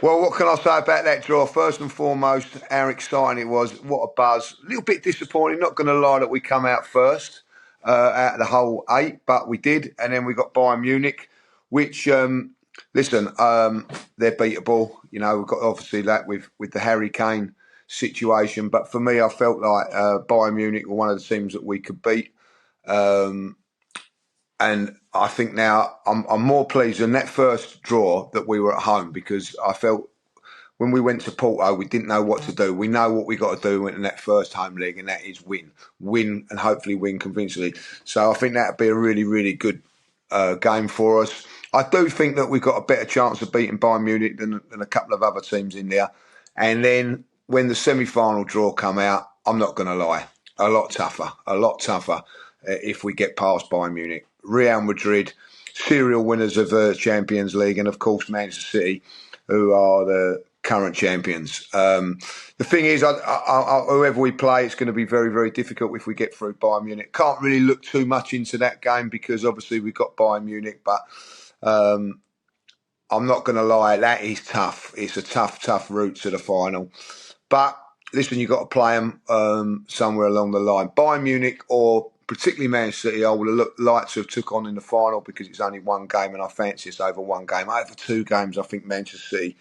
Well, what can I say about that draw? First and foremost, how exciting it was. What a buzz. A little bit disappointing, not going to lie, that we come out first out of the whole 8, but we did. And then we got Bayern Munich, which, listen, they're beatable. You know, we've got obviously that with the Harry Kane situation. But for me, I felt like Bayern Munich were one of the teams that we could beat. And I think now I'm more pleased than that first draw that we were at home, because I felt when we went to Porto, we didn't know what to do. We know what we got to do in that first home leg, and that is win, and hopefully win convincingly. So I think that'd be a really, really good game for us. I do think that we've got a better chance of beating Bayern Munich than a couple of other teams in there. And then when the semi-final draw come out, I'm not going to lie, a lot tougher if we get past Bayern Munich. Real Madrid, serial winners of the Champions League, and of course Manchester City, who are the current champions. The thing is, whoever we play, it's going to be very, very difficult if we get through Bayern Munich. Can't really look too much into that game because obviously we've got Bayern Munich, but I'm not going to lie, that is tough. It's a tough route to the final. But listen, you've got to play them somewhere along the line. Bayern Munich, or particularly Man City, I would have liked to have took on in the final, because it's only one game and I fancy it's over one game. Over 2 games, I think Manchester City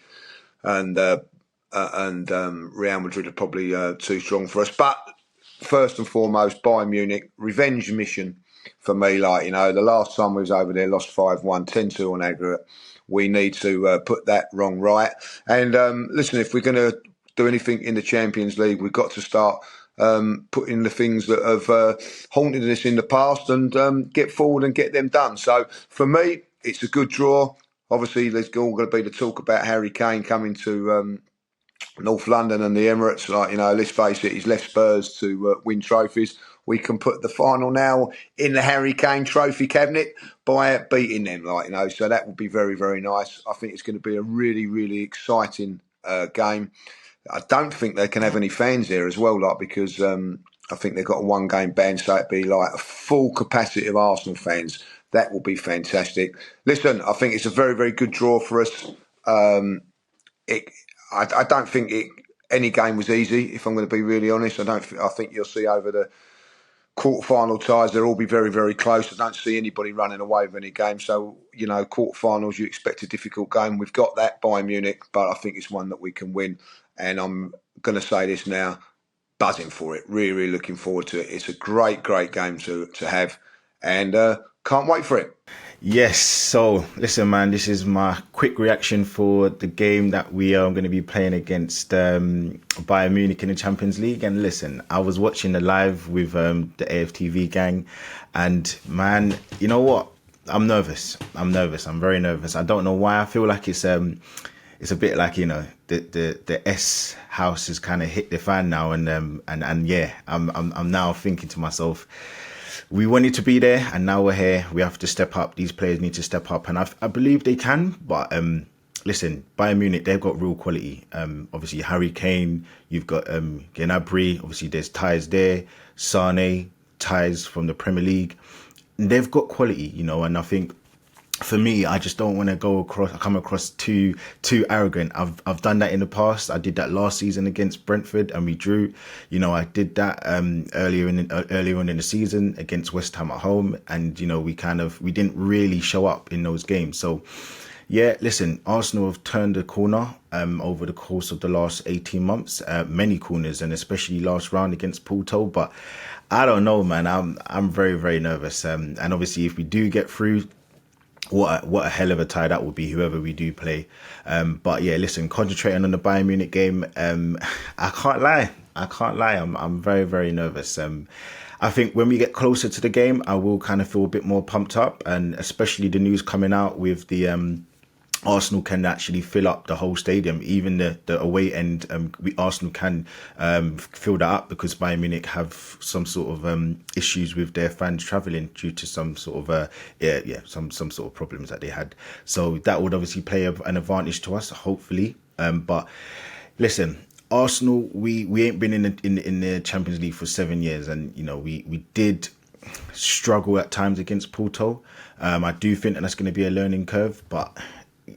and Real Madrid are probably too strong for us. But first and foremost, Bayern Munich, revenge mission for me. Like, you know, the last time we was over there, lost 5-1, 10-2 on aggregate. We need to put that wrong right. And listen, if we're going to do anything in the Champions League, we've got to start putting the things that have haunted us in the past and get forward and get them done. So for me, it's a good draw. Obviously, there's all going to be the talk about Harry Kane coming to North London and the Emirates. Like, you know, let's face it, he's left Spurs to win trophies. We can put the final now in the Harry Kane trophy cabinet by beating them, like, you know. So that would be very, very nice. I think it's going to be a really, really exciting game. I don't think they can have any fans there as well, like, because I think they've got a 1-game ban, so it'd be like a full capacity of Arsenal fans. That will be fantastic. Listen, I think it's a very, very good draw for us. I don't think any game was easy, if I'm going to be really honest. I think you'll see over the quarter-final ties, they'll all be very, very close. I don't see anybody running away with any game. So, you know, quarter-finals, you expect a difficult game. We've got that, Bayern Munich, but I think it's one that we can win. And I'm going to say this now, buzzing for it. Really, really looking forward to it. It's a great, great game to have. And can't wait for it. Yes, so listen, man, this is my quick reaction for the game that we are going to be playing against Bayern Munich in the Champions League. And listen, I was watching the live with the AFTV gang, and man, you know what? I'm nervous. I'm very nervous. I don't know why. I feel like it's a bit like, you know, the S house has kind of hit the fan now, and yeah, I'm now thinking to myself, we wanted to be there, and now we're here. We have to step up. These players need to step up, and I believe they can. But listen, Bayern Munich, they've got real quality. Obviously, Harry Kane, you've got Gnabry. Obviously, there's ties there. Sane, ties from the Premier League. And they've got quality, you know. And I think, for me, I just don't want to come across too arrogant. I've done that in the past. I did that last season against Brentford and we drew. You know, I did that earlier on in the season against West Ham at home, and you know, we didn't really show up in those games. So yeah, listen, Arsenal have turned a corner over the course of the last 18 months, many corners, and especially last round against Porto. But I don't know, man. I'm very, very nervous. And obviously, if we do get through, what a hell of a tie that will be, whoever we do play. But yeah, listen, concentrating on the Bayern Munich game, I can't lie. I'm very, very nervous. I think when we get closer to the game, I will kind of feel a bit more pumped up, and especially the news coming out with the Arsenal can actually fill up the whole stadium, even the away end. Arsenal can fill that up because Bayern Munich have some sort of issues with their fans travelling due to some sort of some sort of problems that they had. So that would obviously play an advantage to us, hopefully. But listen, Arsenal, we ain't been in the Champions League for 7 years, and you know we did struggle at times against Porto. I do think that that's going to be a learning curve, but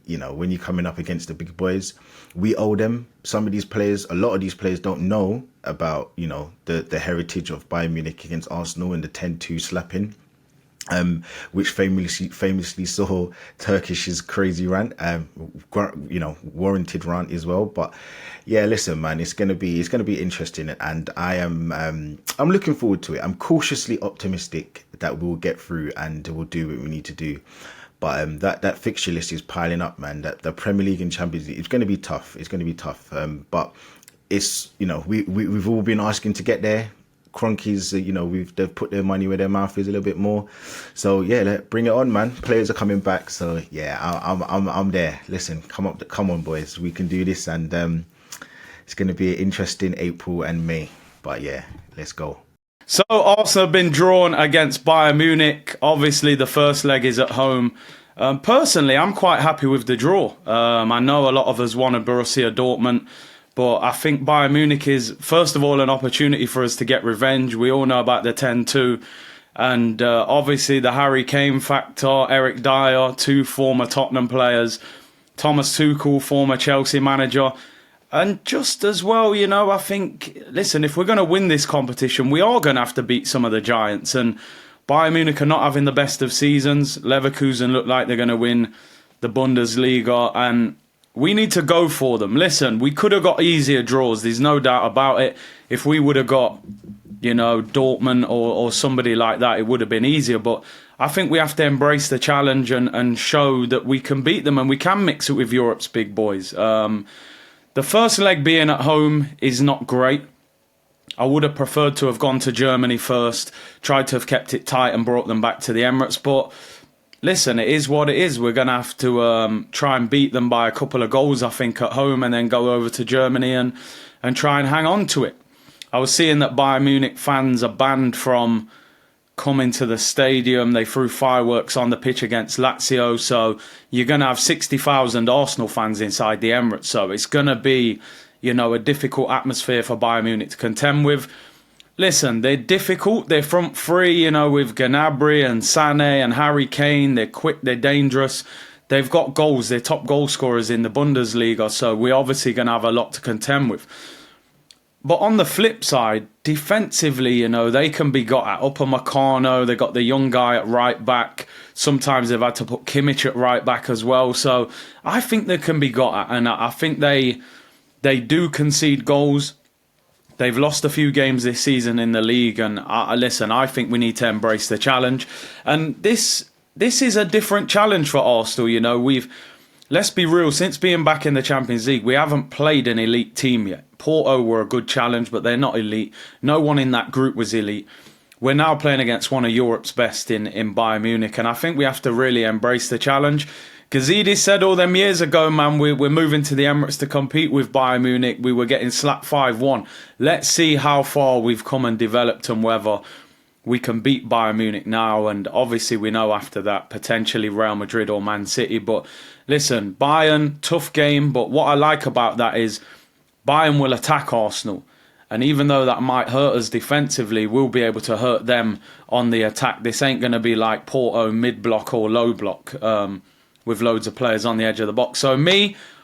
when you're coming up against the big boys, we owe them. Some of these players, a lot of these players don't know about, the heritage of Bayern Munich against Arsenal and the 10-2 slapping. Which famously saw Turkish's crazy rant, warranted rant as well. But yeah, listen, man, it's gonna be interesting, and I'm looking forward to it. I'm cautiously optimistic that we'll get through and we'll do what we need to do. But that fixture list is piling up, man. That the Premier League and Champions League, it's going to be tough. It's going to be tough. But it's we've all been asking to get there. Cronkies, they've put their money where their mouth is a little bit more. So yeah, bring it on, man. Players are coming back. So yeah, I'm there. Listen, come on, boys. We can do this, and it's going to be an interesting April and May. But yeah, let's go. So Arsenal have been drawn against Bayern Munich. Obviously, the first leg is at home. Personally, I'm quite happy with the draw. I know a lot of us wanted Borussia Dortmund. But I think Bayern Munich is, first of all, an opportunity for us to get revenge. We all know about the 10-2. And obviously the Harry Kane factor, Eric Dyer, 2 former Tottenham players, Thomas Tuchel, former Chelsea manager. And just as well, I think, listen, if we're going to win this competition, we are going to have to beat some of the giants. And Bayern Munich are not having the best of seasons. Leverkusen look like they're going to win the Bundesliga, and we need to go for them. Listen, we could have got easier draws. There's no doubt about it. If we would have got, Dortmund or somebody like that, it would have been easier. But I think we have to embrace the challenge and show that we can beat them and we can mix it with Europe's big boys. The first leg being at home is not great. I would have preferred to have gone to Germany first, tried to have kept it tight and brought them back to the Emirates. But listen, it is what it is. We're going to have to try and beat them by a couple of goals, I think, at home, and then go over to Germany and try and hang on to it. I was seeing that Bayern Munich fans are banned from coming to the stadium. They threw fireworks on the pitch against Lazio, so you're going to have 60,000 Arsenal fans inside the Emirates. So it's going to be, a difficult atmosphere for Bayern Munich to contend with. Listen, they're difficult. They're front three, with Gnabry and Sané and Harry Kane. They're quick, they're dangerous. They've got goals. They're top goal scorers in the Bundesliga, so we're obviously going to have a lot to contend with. But on the flip side, defensively, they can be got at. Upamecano, they got the young guy at right back. Sometimes they've had to put Kimmich at right back as well. So I think they can be got at, and I think they do concede goals. They've lost a few games this season in the league, and listen, I think we need to embrace the challenge. And this is a different challenge for Arsenal. Let's be real, since being back in the Champions League, we haven't played an elite team yet. Porto were a good challenge, but they're not elite. No one in that group was elite. We're now playing against one of Europe's best in Bayern Munich, and I think we have to really embrace the challenge. Gazidis said all them years ago, man, we're moving to the Emirates to compete with Bayern Munich. We were getting slapped 5-1. Let's see how far we've come and developed and whether we can beat Bayern Munich now. And obviously we know after that, potentially Real Madrid or Man City. But listen, Bayern, tough game. But what I like about that is Bayern will attack Arsenal. And even though that might hurt us defensively, we'll be able to hurt them on the attack. This ain't going to be like Porto mid-block or low-block, with loads of players on the edge of the box. So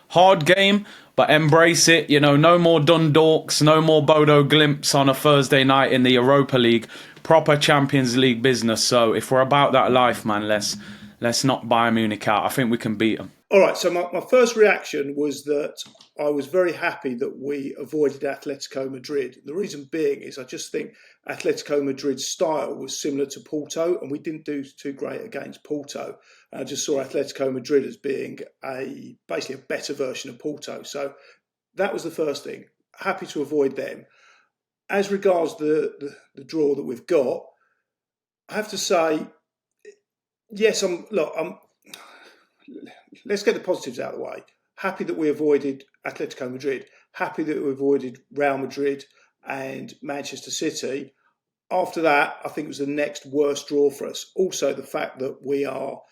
hard game, but embrace it. No more Dundalks, no more Bodo Glimps on a Thursday night in the Europa League. Proper Champions League business. So if we're about that life, man, let's knock Bayern Munich out. I think we can beat them. All right, so my first reaction was that I was very happy that we avoided Atletico Madrid. The reason being is I just think Atletico Madrid's style was similar to Porto, and we didn't do too great against Porto. I just saw Atletico Madrid as being basically a better version of Porto. So that was the first thing. Happy to avoid them. As regards the draw that we've got, I have to say, yes, let's get the positives out of the way. Happy that we avoided Atletico Madrid. Happy that we avoided Real Madrid and Manchester City. After that, I think it was the next worst draw for us. Also, the fact that we are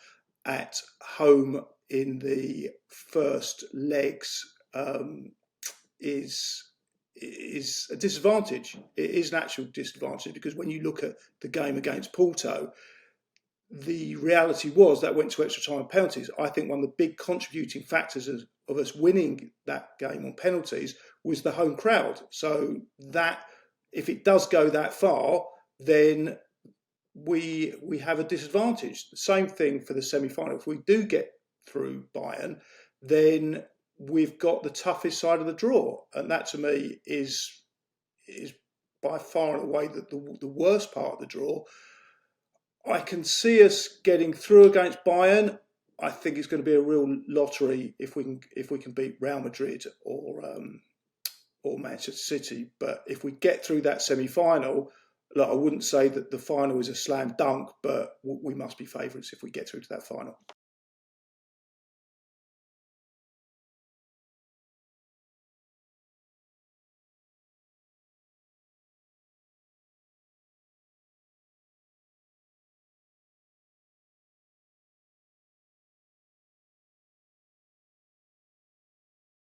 at home in the first legs is a disadvantage. It is an actual disadvantage because when you look at the game against Porto, the reality was that went to extra time and penalties. I think one of the big contributing factors of us winning that game on penalties was the home crowd. So that if it does go that far, then we have a disadvantage. The same thing for the semi-final. If we do get through Bayern, then we've got the toughest side of the draw, and that to me is by far and away the worst part of the draw. I can see us getting through against Bayern. I think it's going to be a real lottery if we can beat Real Madrid or Manchester City. But if we get through that semi-final, look, I wouldn't say that the final is a slam dunk, but we must be favourites if we get through to that final.